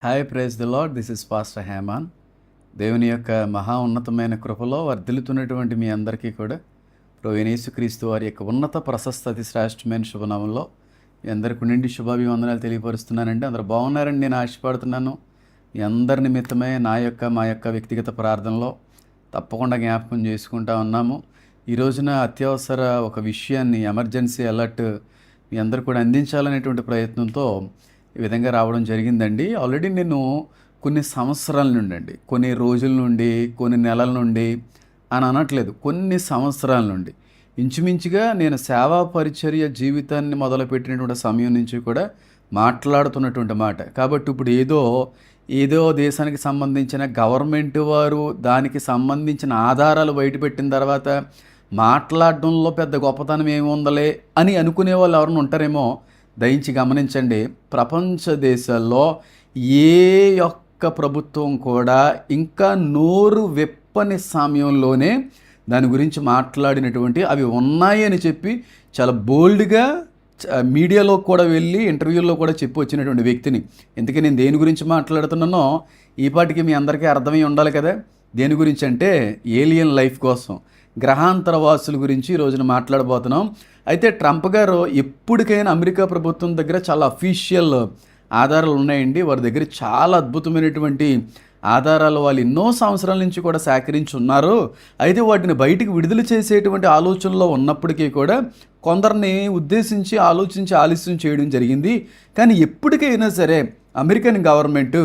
Hi praise the Lord. This is pastor Heman. దేవుని యొక్క మహా ఉన్నతమైన కృపలో వర్ధిల్లుతున్నటువంటి మీ అందరికీ కూడా ప్రభువైన యేసుక్రీస్తు వారి యొక్క ఉన్నత ప్రశస్త అతి శ్రేష్టమైన శుభనామంలో మీ అందరికీ నిండి శుభాభివందనాలు తెలియపరుస్తున్నానండి. అందరూ బాగున్నారని నేను ఆశపడుతున్నాను. మీ అందరి నిమిత్తమే మా యొక్క వ్యక్తిగత ప్రార్థనలో తప్పకుండా జ్ఞాపకం చేసుకుంటా ఉన్నాము. ఈ రోజున అత్యవసర ఒక విషయాన్ని, ఎమర్జెన్సీ అలర్ట్ మీ అందరూ కూడా అందించాలనేటువంటి ప్రయత్నంతో ఈ విధంగా రావడం జరిగిందండి. ఆల్రెడీ నేను కొన్ని సంవత్సరాల నుండి కొన్ని రోజుల నుండి, కొన్ని నెలల నుండి అని అనట్లేదు, కొన్ని సంవత్సరాల నుండి ఇంచుమించుగా నేను సేవా పరిచర్య జీవితాన్ని మొదలుపెట్టినటువంటి సమయం నుంచి కూడా మాట్లాడుతున్నటువంటి మాట. కాబట్టి ఇప్పుడు ఏదో దేశానికి సంబంధించిన గవర్నమెంట్ వారు దానికి సంబంధించిన ఆధారాలు బయటపెట్టిన తర్వాత మాట్లాడడంలో పెద్ద గొప్పతనం ఏమి ఉందలే అని అనుకునే వాళ్ళు ఎవరైనా ఉంటారేమో. దయించి గమనించండి, ప్రపంచ దేశాల్లో ఏ ఒక్క ప్రభుత్వం కూడా ఇంకా నోరు విప్పని సమయంలోనే దాని గురించి మాట్లాడినటువంటి అవి ఉన్నాయి అని చెప్పి చాలా బోల్డ్గా మీడియాలో కూడా వెళ్ళి ఇంటర్వ్యూల్లో కూడా చెప్పి వచ్చినటువంటి వ్యక్తిని. ఎందుకే నేను దేని గురించి మాట్లాడుతున్నానో ఈ పాటికి మీ అందరికీ అర్థమై ఉండాలి కదా. దేని గురించి అంటే ఏలియన్ లైఫ్ కోసం, గ్రహాంతర వాసుల గురించి ఈ రోజున మాట్లాడబోతున్నాం. అయితే ట్రంప్ గారు ఎప్పటికైనా అమెరికా ప్రభుత్వం దగ్గర చాలా అఫీషియల్ ఆధారాలు ఉన్నాయండి. వారి దగ్గర చాలా అద్భుతమైనటువంటి ఆధారాలు వాళ్ళు ఎన్నో సంవత్సరాల నుంచి కూడా సేకరించి ఉన్నారు. అయితే వాటిని బయటికి విడుదల చేసేటువంటి ఆలోచనలో ఉన్నప్పటికీ కూడా కొందరిని ఉద్దేశించి ఆలస్యం చేయడం జరిగింది. కానీ ఎప్పటికైనా సరే అమెరికన్ గవర్నమెంట్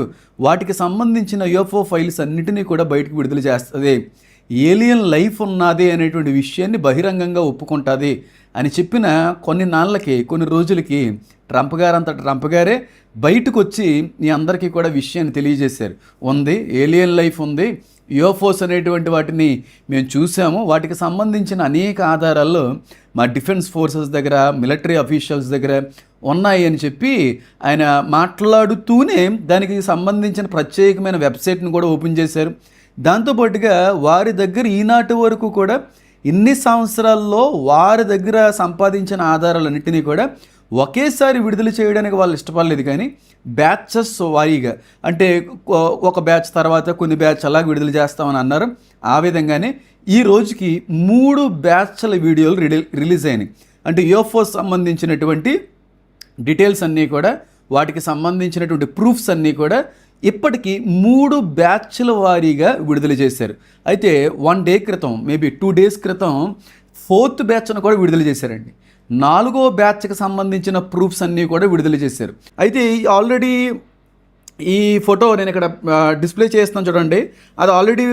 వాటికి సంబంధించిన యూఎఫ్ఓ ఫైల్స్ అన్నిటినీ కూడా బయటికి విడుదల చేస్తుంది, ఏలియన్ లైఫ్ ఉన్నది అనేటువంటి విషయాన్ని బహిరంగంగా ఒప్పుకుంటుంది అని చెప్పిన కొన్ని రోజులకి ట్రంప్ గారే బయటకు వచ్చి మీ అందరికీ కూడా విషయాన్ని తెలియజేశారు. ఏలియన్ లైఫ్ ఉంది, యూఎఫ్ఓస్ అనేటువంటి వాటిని మేము చూసాము, వాటికి సంబంధించిన అనేక ఆధారాలు మా డిఫెన్స్ ఫోర్సెస్ దగ్గర, మిలిటరీ అఫీషియల్స్ దగ్గర ఉన్నాయి అని చెప్పి ఆయన మాట్లాడుతూనే దానికి సంబంధించిన ప్రత్యేకమైన వెబ్సైట్ని కూడా ఓపెన్ చేశారు. దాంతోపాటుగా వారి దగ్గర ఈనాటి వరకు కూడా ఇన్ని సంవత్సరాల్లో వారి దగ్గర సంపాదించిన ఆధారాలన్నింటినీ కూడా ఒకేసారి విడుదల చేయడానికి వాళ్ళు ఇష్టపడలేదు, కానీ బ్యాచెస్ వారీగా, అంటే ఒక బ్యాచ్ తర్వాత కొన్ని బ్యాచ్ అలాగే విడుదల చేస్తామని అన్నారు. ఆ విధంగానే ఈ రోజుకి 3 బ్యాచ్ల వీడియోలు రిలీజ్ అయినాయి. అంటే యూఎఫ్ఓ సంబంధించినటువంటి డీటెయిల్స్ అన్నీ కూడా, వాటికి సంబంధించినటువంటి ప్రూఫ్స్ అన్నీ కూడా ఇప్పటికీ 3 బ్యాచ్ల వారీగా విడుదల చేశారు. అయితే 1 డే క్రితం, మేబీ 2 days క్రితం 4th బ్యాచ్ను కూడా విడుదల చేశారండి. 4వ బ్యాచ్కి సంబంధించిన ప్రూఫ్స్ అన్నీ కూడా విడుదల చేశారు. అయితే ఆల్రెడీ ఈ ఫోటో నేను ఇక్కడ డిస్ప్లే చేస్తాను చూడండి. అది ఆల్రెడీ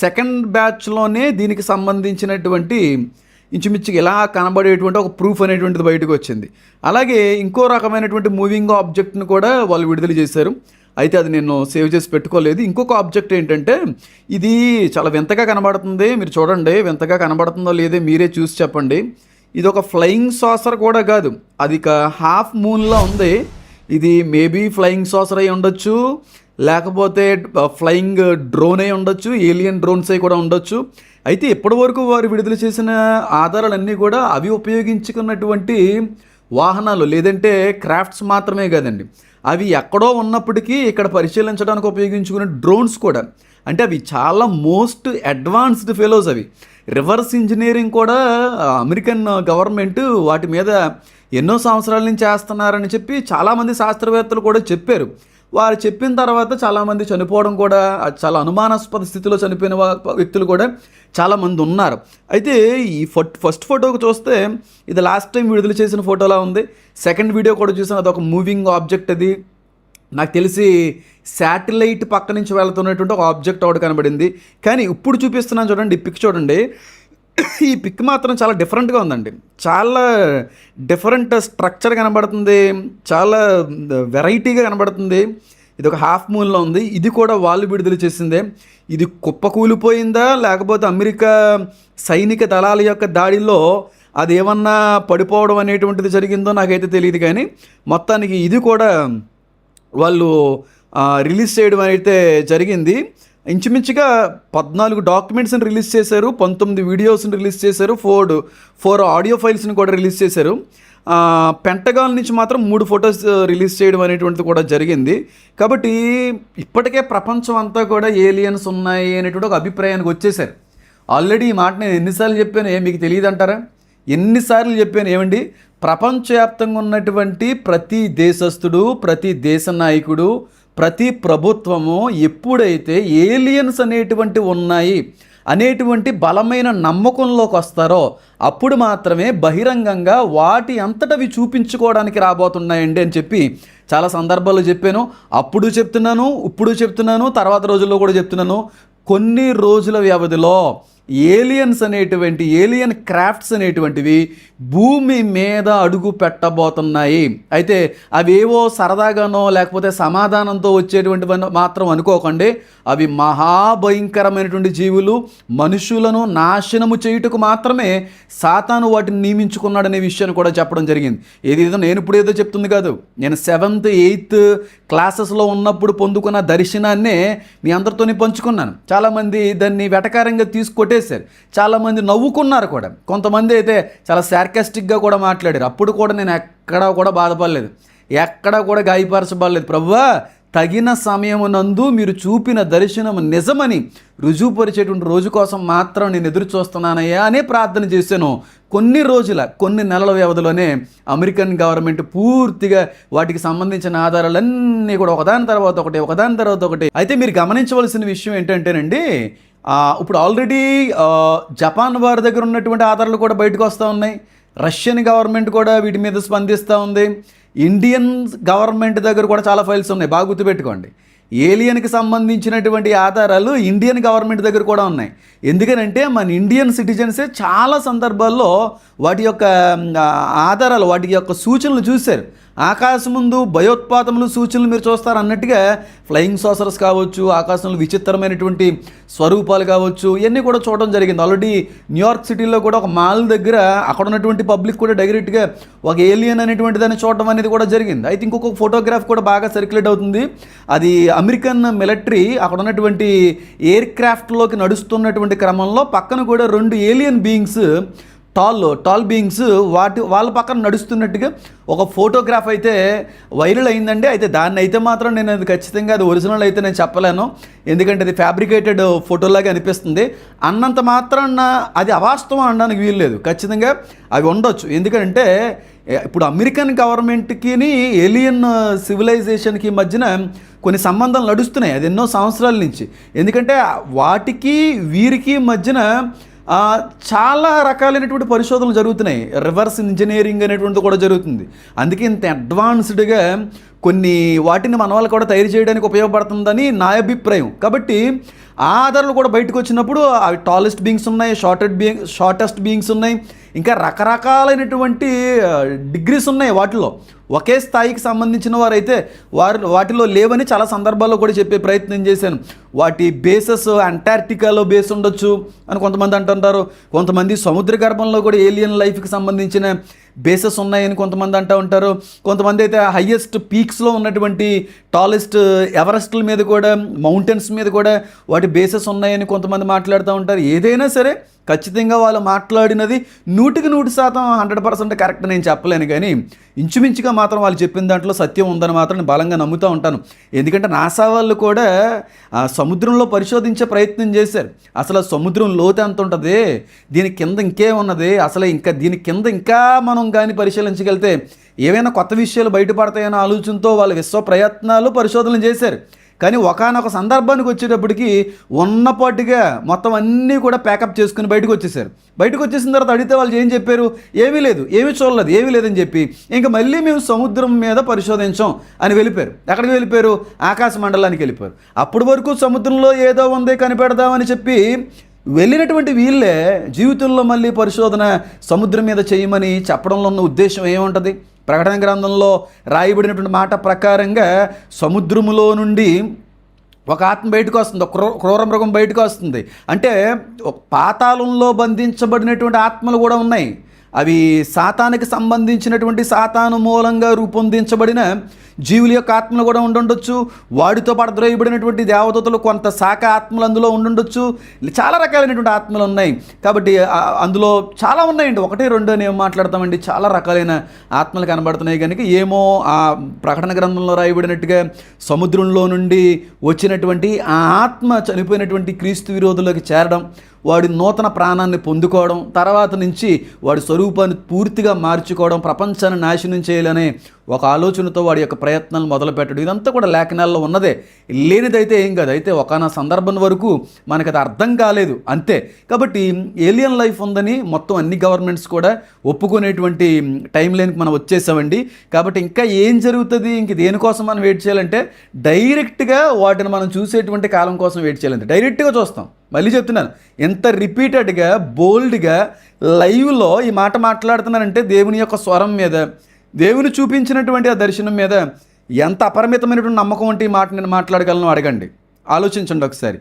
2nd బ్యాచ్లోనే దీనికి సంబంధించినటువంటి ఇంచుమించుగా ఇలా కనబడేటువంటి ఒక ప్రూఫ్ అనేటువంటిది బయటకు వచ్చింది. అలాగే ఇంకో రకమైనటువంటి మూవింగ్ ఆబ్జెక్ట్ను కూడా వాళ్ళు విడుదల చేశారు. అయితే అది నేను సేవ్ చేసి పెట్టుకోలేదు. ఇంకొక ఆబ్జెక్ట్ ఏంటంటే, ఇది చాలా వింతగా కనబడుతుంది. మీరు చూడండి, వింతగా కనబడుతుందో లేదో మీరే చూసి చెప్పండి. ఇది ఒక ఫ్లయింగ్ సాసర్ కూడా కాదు, అది హాఫ్ మూన్లా ఉంది. ఇది మేబీ ఫ్లయింగ్ సాసర్ అయి ఉండొచ్చు, లేకపోతే ఫ్లయింగ్ డ్రోన్ అయి ఉండొచ్చు, ఏలియన్ డ్రోన్స్ అయి కూడా ఉండొచ్చు. అయితే ఇప్పటి వరకు వారు విడుదల చేసిన ఆధారాలన్నీ కూడా అవి ఉపయోగించుకున్నటువంటి వాహనాలు, లేదంటే క్రాఫ్ట్స్ మాత్రమే కాదండి, అవి ఎక్కడో ఉన్నప్పటికీ ఇక్కడ పరిశీలించడానికి ఉపయోగించుకునే డ్రోన్స్ కూడా. అంటే అవి చాలా మోస్ట్ అడ్వాన్స్డ్ ఫెలోస్. అవి రివర్స్ ఇంజనీరింగ్ కూడా అమెరికన్ గవర్నమెంట్ వాటి మీద ఎన్నో సంవత్సరాల నుంచి చేస్తున్నారని చెప్పి చాలామంది శాస్త్రవేత్తలు కూడా చెప్పారు. వారు చెప్పిన తర్వాత చాలామంది చనిపోవడం కూడా, చాలా అనుమానాస్పద స్థితిలో చనిపోయిన వ్యక్తులు కూడా చాలామంది ఉన్నారు. అయితే ఈ ఫస్ట్ ఫోటోకి చూస్తే ఇది లాస్ట్ టైం విడుదల చేసిన ఫోటోలా ఉంది. 2nd వీడియో కూడా చూసాను, అది ఒక మూవింగ్ ఆబ్జెక్ట్. అది నాకు తెలిసి శాటిలైట్ పక్క నుంచి వెళ్తున్నటువంటి ఒక ఆబ్జెక్ట్ ఒకటి కనబడింది. కానీ ఇప్పుడు చూపిస్తున్నాను చూడండి, ఈ పిక్ చూడండి. ఈ పిక్ మాత్రం చాలా డిఫరెంట్గా ఉందండి. చాలా డిఫరెంట్ స్ట్రక్చర్ కనబడుతుంది, చాలా వెరైటీగా కనబడుతుంది. ఇది ఒక హాఫ్ మూన్లో ఉంది. ఇది కూడా వాళ్ళు విడుదల చేసిందే. ఇది కుప్పకూలిపోయిందా, లేకపోతే అమెరికా సైనిక దళాల యొక్క దాడిలో అది ఏమన్నా పడిపోవడం అనేటువంటిది జరిగిందో నాకైతే తెలియదు. కానీ మొత్తానికి ఇది కూడా వాళ్ళు రిలీజ్ చేయడం అయితే జరిగింది. ఇంచుమించుగా 14 డాక్యుమెంట్స్ని రిలీజ్ చేశారు, 19 వీడియోస్ని రిలీజ్ చేశారు, 4 ఆడియో ఫైల్స్ని కూడా రిలీజ్ చేశారు. పెంటగాన్ నుంచి మాత్రం 3 ఫొటోస్ రిలీజ్ చేయడం అనేటువంటిది కూడా జరిగింది. కాబట్టి ఇప్పటికే ప్రపంచం అంతా కూడా ఏలియన్స్ ఉన్నాయి అనేటువంటి ఒక అభిప్రాయానికి వచ్చేసారు. ఆల్రెడీ ఈ మాట నేను ఎన్నిసార్లు చెప్పాను మీకు తెలియదు అంటారా? ఎన్నిసార్లు చెప్పాను ఏమండి, ప్రపంచవ్యాప్తంగా ఉన్నటువంటి ప్రతి దేశస్థుడు, ప్రతి దేశ నాయకుడు, ప్రతి ప్రభుత్వము ఎప్పుడైతే ఏలియన్స్ అనేటువంటి ఉన్నాయి అనేటువంటి బలమైన నమ్మకంలోకి వస్తారో అప్పుడు మాత్రమే బహిరంగంగా వాటి అంతటవి చూపించుకోవడానికి రాబోతున్నాయండి అని చెప్పి చాలా సందర్భాల్లో చెప్పాను. అప్పుడు చెప్తున్నాను, ఇప్పుడు చెప్తున్నాను, తర్వాత రోజుల్లో కూడా చెప్తున్నాను. కొన్ని రోజుల వ్యవధిలో ఏలియన్ క్రాఫ్ట్స్ అనేటువంటివి భూమి మీద అడుగు పెట్టబోతున్నాయి. అయితే అవేవో సరదాగానో లేకపోతే సమాధానంతో వచ్చేటువంటి మాత్రం అనుకోకండి. అవి మహాభయంకరమైనటువంటి జీవులు, మనుషులను నాశనము చేయుటకు మాత్రమే సాతాను వాటిని నియమించుకున్నాడనే విషయాన్ని కూడా చెప్పడం జరిగింది. ఏదేదో నేను ఇప్పుడు ఏదో చెప్తుంది కాదు. నేను 7th 8th క్లాసెస్లో ఉన్నప్పుడు పొందుకున్న దర్శనాన్నే మీ అందరితోనే పంచుకున్నాను. చాలామంది దాన్ని వెటకారంగా తీసుకొట్టేశారు, చాలామంది నవ్వుకున్నారు కూడా. కొంతమంది అయితే చాలా సార్కాస్టిక్గా కూడా మాట్లాడారు. అప్పుడు కూడా నేను ఎక్కడా కూడా బాధపడలేదు, ఎక్కడా కూడా గాయపరచబడలేదు. ప్రభువా, తగిన సమయమునందు మీరు చూపిన దర్శనం నిజమని రుజువుపరిచేటువంటి రోజు కోసం మాత్రం నేను ఎదురు చూస్తున్నానయ్యా అనే ప్రార్థన చేశాను. కొన్ని నెలల వ్యవధిలోనే అమెరికన్ గవర్నమెంట్ పూర్తిగా వాటికి సంబంధించిన ఆధారాలన్నీ కూడా ఒకదాని తర్వాత ఒకటి. అయితే మీరు గమనించవలసిన విషయం ఏంటంటేనండి, ఇప్పుడు ఆల్రెడీ జపాన్ వారి దగ్గర ఉన్నటువంటి ఆధారాలు కూడా బయటకు వస్తూ ఉన్నాయి. రష్యన్ గవర్నమెంట్ కూడా వీటి మీద స్పందిస్తూ ఉంది. ఇండియన్ గవర్నమెంట్ దగ్గర కూడా చాలా ఫైల్స్ ఉన్నాయి. బాగా గుర్తుపెట్టుకోండి, ఏలియన్కి సంబంధించినటువంటి ఆధారాలు ఇండియన్ గవర్నమెంట్ దగ్గర కూడా ఉన్నాయి. ఎందుకనంటే మన ఇండియన్ సిటిజన్సే చాలా సందర్భాల్లో వాటి యొక్క ఆధారాలు, వాటి యొక్క సూచనలు చూశారు. ఆకాశం ముందు భయోత్పాతములు సూచనలు మీరు చూస్తారు అన్నట్టుగా ఫ్లయింగ్ సాసర్స్ కావచ్చు, ఆకాశంలో విచిత్రమైనటువంటి స్వరూపాలు కావచ్చు, ఇవన్నీ కూడా చూడడం జరిగింది. ఆల్రెడీ న్యూయార్క్ సిటీలో కూడా ఒక మాల్ దగ్గర అక్కడ ఉన్నటువంటి పబ్లిక్ కూడా డైరెక్ట్గా ఒక ఏలియన్ అనేటువంటి దాన్ని చూడడం అనేది కూడా జరిగింది. అయితే ఇంకొక ఫోటోగ్రాఫ్ కూడా బాగా సర్క్యులేట్ అవుతుంది. అది అమెరికన్ మిలిటరీ అక్కడ ఉన్నటువంటి ఎయిర్ క్రాఫ్ట్లోకి నడుస్తున్నటువంటి క్రమంలో పక్కన కూడా 2 ఏలియన్ బీయింగ్స్, టాల్ బీయింగ్స్ వాళ్ళ పక్కన నడుస్తున్నట్టుగా ఒక ఫోటోగ్రాఫ్ అయితే వైరల్ అయిందండి. అయితే దాన్ని అయితే మాత్రం నేను అది ఖచ్చితంగా అది ఒరిజినల్ అయితే నేను చెప్పలేను, ఎందుకంటే అది ఫ్యాబ్రికేటెడ్ ఫోటోలాగా అనిపిస్తుంది. అన్నంత మాత్రాన అది అవాస్తవం అనడానికి వీల్లేదు, ఖచ్చితంగా అవి ఉండొచ్చు. ఎందుకంటే ఇప్పుడు అమెరికన్ గవర్నమెంట్కి ఏలియన్ సివిలైజేషన్కి మధ్యన కొన్ని సంబంధాలు నడుస్తున్నాయి, అది ఎన్నో సంవత్సరాల నుంచి. ఎందుకంటే వాటికి వీరికి మధ్యన చాలా రకాలైనటువంటి పరిశోధనలు జరుగుతున్నాయి. రివర్స్ ఇంజనీరింగ్ అనేటువంటిది కూడా జరుగుతుంది. అందుకే ఇంత అడ్వాన్స్డ్గా కొన్ని వాటిని మన వాళ్ళు కూడా తయారు చేయడానికి ఉపయోగపడుతుందని నా అభిప్రాయం. కాబట్టి ఆ ఆధారాలు కూడా బయటకు వచ్చినప్పుడు అవి టాలెస్ట్ బీయింగ్స్ ఉన్నాయి, షార్టెస్ట్ బీయింగ్స్ ఉన్నాయి, ఇంకా రకరకాలైనటువంటి డిగ్రీస్ ఉన్నాయి. వాటిలో ఒకే స్థాయికి సంబంధించిన వారైతే వాటిలో లేవని చాలా సందర్భాల్లో కూడా చెప్పే ప్రయత్నం చేశాను. వాటి బేసెస్ అంటార్క్టికాలో బేస్ ఉండొచ్చు అని కొంతమంది అంటుంటారు. కొంతమంది సముద్ర గర్భంలో కూడా ఏలియన్ లైఫ్కి సంబంధించిన బేసెస్ ఉన్నాయని కొంతమంది అంటూ ఉంటారు. కొంతమంది అయితే హయ్యెస్ట్ పీక్స్లో ఉన్నటువంటి టాలెస్ట్ ఎవరెస్ట్ల మీద కూడా, మౌంటైన్స్ మీద కూడా వాటి బేసెస్ ఉన్నాయని కొంతమంది మాట్లాడుతూ ఉంటారు. ఏదైనా సరే ఖచ్చితంగా వాళ్ళు మాట్లాడినది 100% 100% కరెక్ట్ నేను చెప్పలేను, కానీ ఇంచుమించుగా మాత్రం వాళ్ళు చెప్పిన దాంట్లో సత్యం ఉందని మాత్రం నేను బలంగా నమ్ముతూ ఉంటాను. ఎందుకంటే నాసా వాళ్ళు కూడా సముద్రంలో పరిశోధించే ప్రయత్నం చేశారు. అసలు సముద్రం లోతు ఎంత ఉంటుంది, దీని కింద ఇంకేమున్నది, అసలు దీని కింద ఇంకా మనం కానీ పరిశీలించగలిగితే ఏవైనా కొత్త విషయాలు బయటపడతాయన్న ఆలోచనతో వాళ్ళు విశ్వ ప్రయత్నాలు పరిశోధనలు చేశారు. కానీ ఒకానొక సందర్భానికి వచ్చేటప్పటికి ఉన్నపాటుగా మొత్తం అన్నీ కూడా ప్యాకప్ చేసుకుని బయటకు వచ్చేసారు. బయటకు వచ్చేసిన తర్వాత అడిగితే వాళ్ళు ఏం చెప్పారు, ఏమీ లేదు, ఏమీ చూడలేదు, ఏమీ లేదని చెప్పి ఇంకా మళ్ళీ మేము సముద్రం మీద పరిశోధించాం అని వెళ్ళిపోయారు. ఎక్కడికి వెళ్ళిపోయారు? ఆకాశ మండలానికి వెళ్ళిపోయారు. అప్పటి వరకు సముద్రంలో ఏదో ఉంది కనిపెడదామని చెప్పి వెళ్ళినటువంటి వీళ్ళే జీవితంలో మళ్ళీ పరిశోధన సముద్రం మీద చేయమని చెప్పడంలో ఉన్న ఉద్దేశం ఏముంటుంది? ప్రకటన గ్రంథంలో రాయబడినటువంటి మాట ప్రకారంగా సముద్రములో నుండి ఒక ఆత్మ బయటకు వస్తుంది, ఒక క్రూర మృగం బయటకు వస్తుంది. అంటే పాతాళంలో బంధించబడినటువంటి ఆత్మలు కూడా ఉన్నాయి. అవి సాతానికి సంబంధించినటువంటి సాతాను మూలంగా రూపొందించబడిన జీవుల యొక్క ఆత్మలు కూడా ఉండుండొచ్చు. వాడితో పడద్రోయబడినటువంటి దేవదూతలు కొంత శాఖ ఆత్మలు అందులో ఉండుండొచ్చు. చాలా రకాలైనటువంటి ఆత్మలు ఉన్నాయి. కాబట్టి అందులో చాలా ఉన్నాయండి, 1-2 అని ఏం మాట్లాడతామండి. చాలా రకాలైన ఆత్మలు కనబడుతున్నాయి. కనుక ఏమో ఆ ప్రకటన గ్రంథంలో రాయబడినట్టుగా సముద్రంలో నుండి వచ్చినటువంటి ఆ ఆత్మ చనిపోయినటువంటి క్రీస్తు విరోధులకు చేరడం, వాడి నూతన ప్రాణాన్ని పొందుకోవడం, తర్వాత నుంచి వాడి స్వరూపాన్ని పూర్తిగా మార్చుకోవడం, ప్రపంచాన్ని నాశనం చేయాలనే ఒక ఆలోచనతో వాడి యొక్క ప్రయత్నాలు మొదలు పెట్టడం, ఇదంతా కూడా లేఖనాల్లో ఉన్నదే. లేనిదైతే ఏం కాదు. అయితే ఒకనొక సందర్భం వరకు మనకు అది అర్థం కాలేదు అంతే. కాబట్టి ఏలియన్ లైఫ్ ఉందని మొత్తం అన్ని గవర్నమెంట్స్ కూడా ఒప్పుకునేటువంటి టైం లైన్కి మనం వచ్చేసామండి. కాబట్టి ఇంకా ఏం జరుగుతుంది, ఇంక దేనికోసం మనం వెయిట్ చేయాలంటే డైరెక్ట్గా వాటిని మనం చూసేటువంటి కాలం కోసం వెయిట్ చేయాలంటే డైరెక్ట్గా చూస్తాం. మళ్ళీ చెప్తున్నాను, ఎంత రిపీటెడ్గా బోల్డ్గా లైవ్లో ఈ మాట మాట్లాడుతున్నానంటే దేవుని యొక్క స్వరం మీద, దేవుని చూపించినటువంటి ఆ దర్శనం మీద ఎంత అపరిమితమైనటువంటి నమ్మకం అంటే ఈ మాట నేను మాట్లాడగలను అడగండి, ఆలోచించండి ఒకసారి.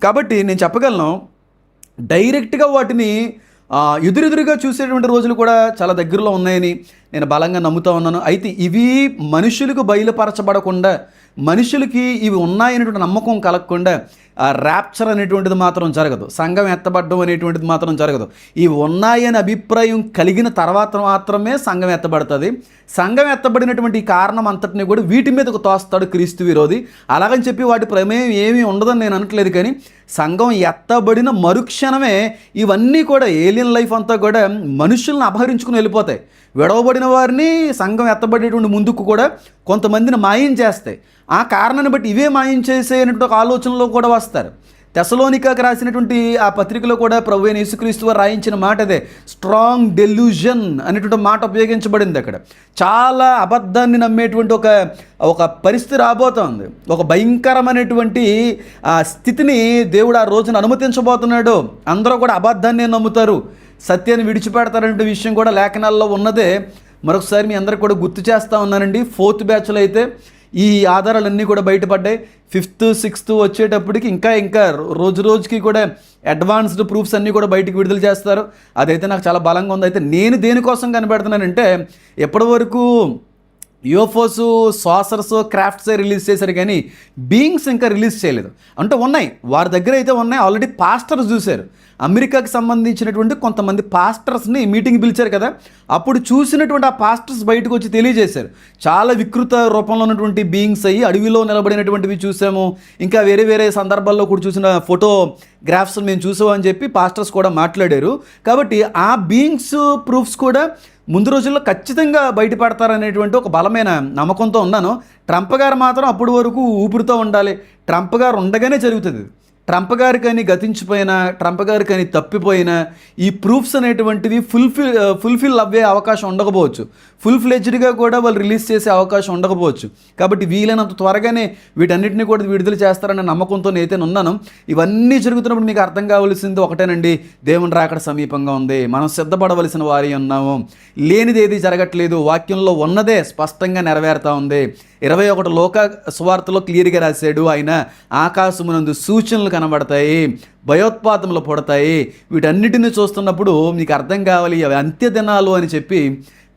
కాబట్టి నేను చెప్పగలను, డైరెక్ట్గా వాటిని ఎదురెదురుగా చూసేటువంటి రోజులు కూడా చాలా దగ్గరలో ఉన్నాయని నేను బలంగా నమ్ముతా ఉన్నాను. అయితే ఇవి మనుషులకు బయలుపరచబడకుండా, మనుషులకి ఇవి ఉన్నాయనేటువంటి నమ్మకం కలగకుండా ర్యాప్చర్ అనేటువంటిది మాత్రం జరగదు, సంఘం ఎత్తబడడం అనేటువంటిది మాత్రం జరగదు. ఇవి ఉన్నాయని అభిప్రాయం కలిగిన తర్వాత మాత్రమే సంఘం ఎత్తబడుతుంది. సంఘం ఎత్తబడినటువంటి ఈ కారణం అంతటిని కూడా వీటి మీదకు తోస్తాడు క్రీస్తు విరోధి. అలాగని చెప్పి వాటి ప్రమేయం ఏమీ ఉండదని నేను అనట్లేదు, కానీ సంఘం ఎత్తబడిన మరుక్షణమే ఇవన్నీ కూడా ఏలియన్ లైఫ్ అంతా కూడా మనుషులను అపహరించుకుని వెళ్ళిపోతాయి. విడవబడిన వారిని సంఘం ఎత్తబడేటువంటి ముందుకు కూడా కొంతమందిని మాయం చేస్తాయి. ఆ కారణాన్ని బట్టి ఇవే మాయం చేసేటువంటి ఒక ఆలోచనలో కూడా వస్తారు. తెసలోనికాకి రాసినటువంటి ఆ పత్రికలో కూడా ప్రభువైన యేసుక్రీస్తు వారు రాయించిన మాట అదే, స్ట్రాంగ్ డెల్యూజన్ అనేటువంటి మాట ఉపయోగించబడింది. అక్కడ చాలా అబద్ధాన్ని నమ్మేటువంటి ఒక పరిస్థితి రాబోతోంది. ఒక భయంకరమైనటువంటి ఆ స్థితిని దేవుడు ఆ రోజున అనుమతించబోతున్నాడు. అందరూ కూడా అబద్ధాన్ని నమ్ముతారు, సత్యాన్ని విడిచిపెడతారనే విషయం కూడా లేఖనాల్లో ఉన్నదే. మరొకసారి మీ అందరికి కూడా గుర్తు చేస్తూ ఉన్నానండి. 4th బ్యాచ్లో అయితే ఈ ఆధారాలన్నీ కూడా బయటపడ్డాయి. 5th, 6th వచ్చేటప్పటికి ఇంకా రోజు రోజుకి కూడా అడ్వాన్స్డ్ ప్రూఫ్స్ అన్నీ కూడా బయటికి విడుదల చేస్తారు. అదైతే నాకు చాలా బలంగా ఉంది. అయితే నేను దేనికోసం కనిపెడుతున్నానంటే, ఎప్పటి వరకు యూఎఫ్ఓస్, సాసర్స్, క్రాఫ్ట్స్ రిలీజ్ చేశారు, కానీ బీయింగ్స్ ఇంకా రిలీజ్ చేయలేదు. అంటే ఉన్నాయి, వారి దగ్గర అయితే ఉన్నాయి. ఆల్రెడీ పాస్టర్స్ చూశారు. అమెరికాకి సంబంధించినటువంటి కొంతమంది పాస్టర్స్ని మీటింగ్ పిలిచారు కదా, అప్పుడు చూసినటువంటి ఆ పాస్టర్స్ బయటకు వచ్చి తెలియజేశారు. చాలా వికృత రూపంలో ఉన్నటువంటి బీయింగ్స్ అయ్యి అడవిలో నిలబడినటువంటివి చూసాము, ఇంకా వేరే సందర్భాల్లో కూడా చూసిన ఫోటోగ్రాఫ్స్ మేము చూసామని చెప్పి పాస్టర్స్ కూడా మాట్లాడారు. కాబట్టి ఆ బీయింగ్స్ ప్రూఫ్స్ కూడా ముందు రోజుల్లో ఖచ్చితంగా బయటపడతారనేటువంటి ఒక బలమైన నమ్మకంతో ఉన్నాను. ట్రంప్ గారు మాత్రం అప్పటి వరకు ఊపిరితో ఉండాలి. ట్రంప్ గారు ఉండగానే జరుగుతుంది. ట్రంప్ గారు కానీ గతించిపోయినా, ట్రంప్ గారు కానీ తప్పిపోయినా ఈ ప్రూఫ్స్ అనేటువంటివి ఫుల్ఫిల్ అవ్వే అవకాశం ఉండకపోవచ్చు. ఫుల్ ఫ్లెడ్జ్డ్గా కూడా వాళ్ళు రిలీజ్ చేసే అవకాశం ఉండకపోవచ్చు. కాబట్టి వీలైనంత త్వరగానే వీటన్నిటిని కూడా విడుదల చేస్తారనే నమ్మకంతో నేనైతే ఉన్నాను. ఇవన్నీ జరుగుతున్నప్పుడు మీకు అర్థం కావాల్సింది ఒకటేనండి, దేవుని రాకడ సమీపంగా ఉంది, మనం సిద్ధపడవలసిన వారి ఉన్నాము. లేనిది ఏది జరగట్లేదు, వాక్యంలో ఉన్నదే స్పష్టంగా నెరవేరుతూ ఉంది. 21 లోక సువార్తలో క్లియర్గా రాశాడు ఆయన, ఆకాశమునందు సూచనలు కనబడతాయి, భయోత్పాతములు పుడతాయి. వీటన్నిటిని చూస్తున్నప్పుడు మీకు అర్థం కావాలి అవి అంత్య దినాలు అని చెప్పి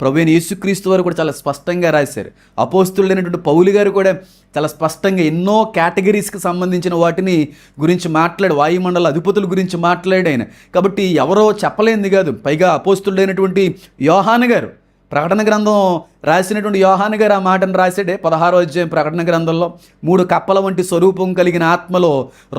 ప్రభువైన యేసుక్రీస్తు వారు కూడా చాలా స్పష్టంగా రాశారు. అపోస్తులైనటువంటి పౌలు గారు కూడా చాలా స్పష్టంగా ఎన్నో కేటగిరీస్కి సంబంధించిన వాటిని గురించి మాట్లాడు, వాయుమండల అధిపతుల గురించి మాట్లాడు ఆయన. కాబట్టి ఎవరో చెప్పలేనిది కాదు. పైగా అపోస్తులైనటువంటి యోహాను గారు, ప్రకటన గ్రంథం రాసినటువంటి యోహాను గారు ఆ మాటను రాశాడే 16వ అధ్యాయం ప్రకటన గ్రంథంలో, 3 కప్పల వంటి స్వరూపం కలిగిన ఆత్మలో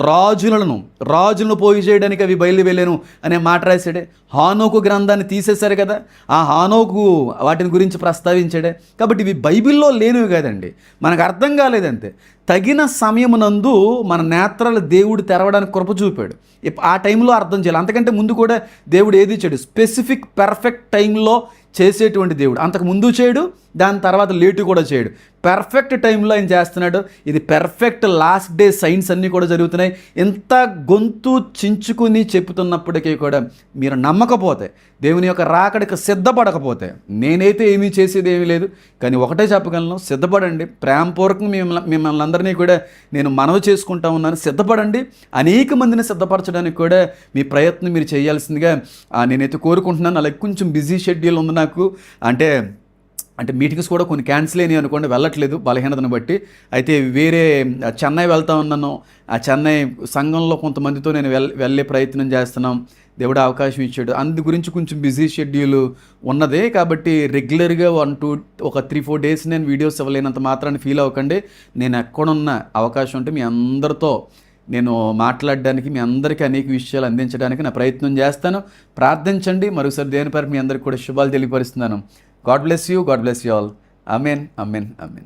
రాజులను పోయి చేయడానికి అవి బయలువెళ్ళాను అనే మాట రాశాడే. హానోకు గ్రంథాన్ని తీసేశారు కదా, ఆ హానోకు వాటిని గురించి ప్రస్తావించాడే. కాబట్టి ఇవి బైబిల్లో లేనివి కాదండి, మనకు అర్థం కాలేదంతే. తగిన సమయమునందు మన నేత్రాలు దేవుడు తెరవడానికి కృప చూపాడు. ఆ టైంలో అర్థం చేయాలి. అంతకంటే ముందు కూడా దేవుడు ఏది చేయడు, స్పెసిఫిక్ పర్ఫెక్ట్ టైంలో చేసేటువంటి దేవుడు. అంతకు ముందు చేయడు, దాని తర్వాత లేటు కూడా చేయడు. పర్ఫెక్ట్ టైంలో ఆయన చేస్తున్నాడు. ఇది పర్ఫెక్ట్ లాస్ట్ డే సైన్స్ అన్నీ కూడా జరుగుతున్నాయి. ఇంత గొంతు చించుకుని చెప్తున్నప్పటికీ కూడా మీరు నమ్మకపోతే, దేవుని యొక్క రాకడికి సిద్ధపడకపోతే, నేనైతే ఏమీ చేసేది ఏమీ లేదు, కానీ ఒకటే చెప్పగలను, సిద్ధపడండి. ప్రేమపూర్వకంగా మిమ్మల్ని అందరినీ కూడా నేను మనవి చేసుకుంటా ఉన్నాను. సిద్ధపడండి. అనేక మందిని సిద్ధపరచడానికి కూడా మీ ప్రయత్నం మీరు చేయాల్సిందిగా నేనైతే కోరుకుంటున్నాను. అలాగే కొంచెం బిజీ షెడ్యూల్ ఉంది నాకు. అంటే మీటింగ్స్ కూడా కొన్ని క్యాన్సిల్ అయినాయి అనుకోండి, వెళ్ళట్లేదు బలహీనతను బట్టి. అయితే వేరే చెన్నై వెళ్తా ఉన్నాను. ఆ చెన్నై సంఘంలో కొంతమందితో నేను వెళ్ళే ప్రయత్నం చేస్తున్నాం. దేవుడు అవకాశం ఇచ్చాడు. అందు గురించి కొంచెం బిజీ షెడ్యూల్ ఉన్నదే. కాబట్టి రెగ్యులర్గా ఒక 3-4 డేస్ నేను వీడియోస్ ఇవ్వలేనంత మాత్రాన్ని ఫీల్ అవ్వకండి. నేను ఎక్కడున్న అవకాశం ఉంటే మీ అందరితో నేను మాట్లాడడానికి, మీ అందరికీ అనేక విషయాలు అందించడానికి నా ప్రయత్నం చేస్తాను. ప్రార్థించండి. మరోసారి దేని పేరు మీ అందరికీ కూడా శుభాలు తెలియపరుస్తున్నాను. God bless you. God bless you all. Amen, amen, amen.